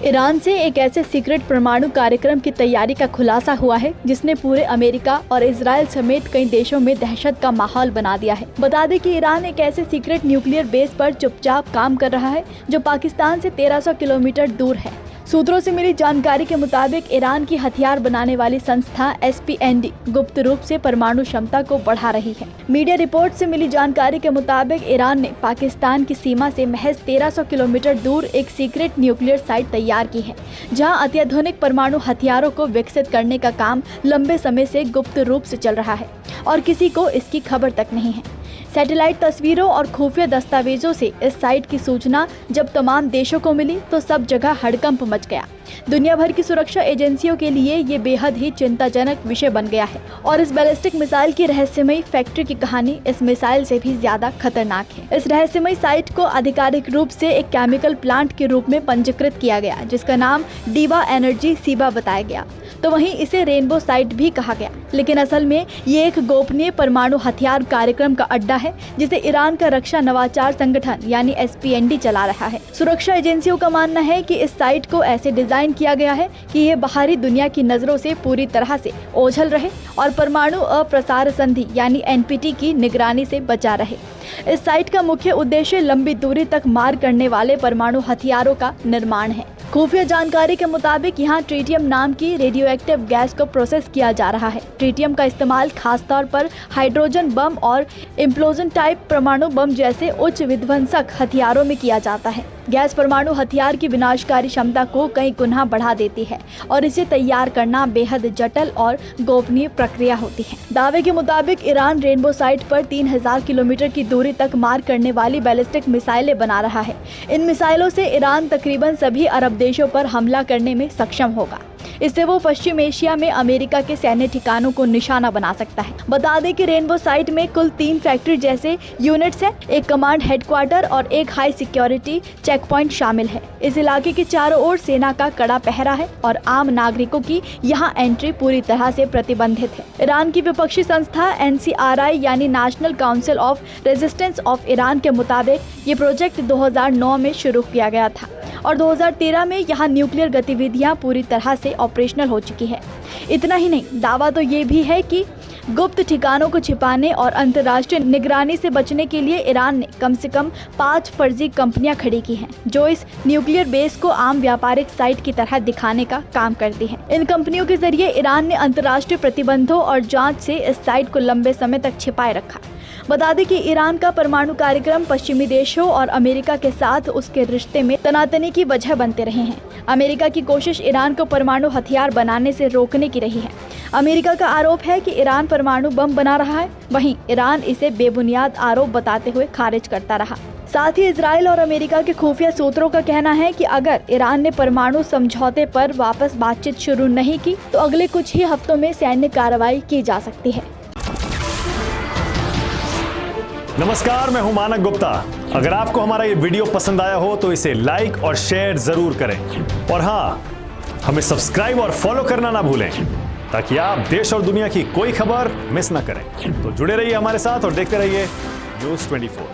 Iran से एक ऐसे सीक्रेट परमाणु कार्यक्रम की तैयारी का खुलासा हुआ है जिसने पूरे अमेरिका और इजराइल समेत कई देशों में दहशत का माहौल बना दिया है। बता दें कि ईरान एक ऐसे सीक्रेट न्यूक्लियर बेस पर चुपचाप काम कर रहा है जो पाकिस्तान से 1300 किलोमीटर दूर है। सूत्रों से मिली जानकारी के मुताबिक ईरान की हथियार बनाने वाली संस्था SPND गुप्त रूप से परमाणु क्षमता को बढ़ा रही है। मीडिया रिपोर्ट से मिली जानकारी के मुताबिक ईरान ने पाकिस्तान की सीमा से महज 1300 किलोमीटर दूर एक सीक्रेट न्यूक्लियर साइट तैयार की है, जहां अत्याधुनिक परमाणु हथियारों को विकसित करने का काम लंबे समय से गुप्त रूप से चल रहा है और किसी को इसकी खबर तक नहीं है। सैटेलाइट तस्वीरों और खुफिया दस्तावेजों से इस साइट की सूचना जब तमाम देशों को मिली तो सब जगह हड़कंप मच गया। दुनिया भर की सुरक्षा एजेंसियों के लिए ये बेहद ही चिंताजनक विषय बन गया है और इस बैलिस्टिक मिसाइल की रहस्यमयी फैक्ट्री की कहानी इस मिसाइल से भी ज्यादा खतरनाक है। इस रहस्यमयी साइट को आधिकारिक रूप से एक केमिकल प्लांट के रूप में पंजीकृत किया गया, जिसका नाम डीवा एनर्जी सीबा बताया गया, तो वहीं इसे रेनबो साइट भी कहा गया। लेकिन असल में ये एक गोपनीय परमाणु हथियार कार्यक्रम का अड्डा है जिसे ईरान का रक्षा नवाचार संगठन यानी SPND चला रहा है। सुरक्षा एजेंसियों का मानना है कि इस साइट को ऐसे डिजाइन किया गया है कि ये बाहरी दुनिया की नजरों से पूरी तरह से ओझल रहे और परमाणु अप्रसार संधि यानी NPT की निगरानी से बचा रहे। इस साइट का मुख्य उद्देश्य लंबी दूरी तक मार करने वाले परमाणु हथियारों का निर्माण है। खुफिया जानकारी के मुताबिक यहाँ ट्रिटियम नाम की रेडियोएक्टिव गैस को प्रोसेस किया जा रहा है। ट्रिटियम का इस्तेमाल खासतौर पर हाइड्रोजन बम और इम्प्लोजन टाइप परमाणु बम जैसे उच्च विध्वंसक हथियारों में किया जाता है। गैस परमाणु हथियार की विनाशकारी क्षमता को कई गुना बढ़ा देती है और इसे तैयार करना बेहद जटिल और गोपनीय प्रक्रिया होती है। दावे के मुताबिक ईरान रेनबो साइट पर 3000 किलोमीटर की दूरी तक मार करने वाली बैलिस्टिक मिसाइलें बना रहा है। इन मिसाइलों से ईरान तकरीबन सभी अरब देशों पर हमला करने में सक्षम होगा। इससे वो पश्चिम एशिया में अमेरिका के सैन्य ठिकानों को निशाना बना सकता है। बता दें कि रेनबो साइट में कुल 3 फैक्ट्री जैसे यूनिट्स हैं, एक कमांड हेडक्वार्टर और एक हाई सिक्योरिटी चेक पॉइंट शामिल है। इस इलाके के चारों ओर सेना का कड़ा पहरा है और आम नागरिकों की यहाँ एंट्री पूरी तरह से प्रतिबंधित है। ईरान की विपक्षी संस्था NCRI यानी national council of resistance of Iran के मुताबिक ये प्रोजेक्ट 2009 में शुरू किया गया था और 2013 में यहाँ न्यूक्लियर गतिविधियाँ पूरी तरह से ऑपरेशनल हो चुकी है। इतना ही नहीं, दावा तो ये भी है कि गुप्त ठिकानों को छिपाने और अंतर्राष्ट्रीय निगरानी से बचने के लिए ईरान ने कम से कम 5 फर्जी कंपनियां खड़ी की हैं, जो इस न्यूक्लियर बेस को आम व्यापारिक साइट की तरह दिखाने का काम करती हैं। इन कंपनियों के जरिए ईरान ने अंतर्राष्ट्रीय प्रतिबंधों और जांच से इस साइट को लंबे समय तक छिपाए रखा। बता दें कि ईरान का परमाणु कार्यक्रम पश्चिमी देशों और अमेरिका के साथ उसके रिश्ते में तनातनी की वजह बनते रहे हैं। अमेरिका की कोशिश ईरान को परमाणु हथियार बनाने से रोकने की रही है। अमेरिका का आरोप है कि ईरान परमाणु बम बना रहा है, वहीं ईरान इसे बेबुनियाद आरोप बताते हुए खारिज करता रहा। साथ ही इजराइल और अमेरिका के खुफिया सूत्रों का कहना है कि अगर ईरान ने परमाणु समझौते पर वापस बातचीत शुरू नहीं की तो अगले कुछ ही हफ्तों में सैन्य कार्रवाई की जा सकती है। नमस्कार, मैं हूं मानक गुप्ता। अगर आपको हमारा ये वीडियो पसंद आया हो तो इसे लाइक और शेयर जरूर करें और हाँ, हमें सब्सक्राइब और फॉलो करना ना भूलें ताकि आप देश और दुनिया की कोई खबर मिस ना करें। तो जुड़े रहिए हमारे साथ और देखते रहिए News 24।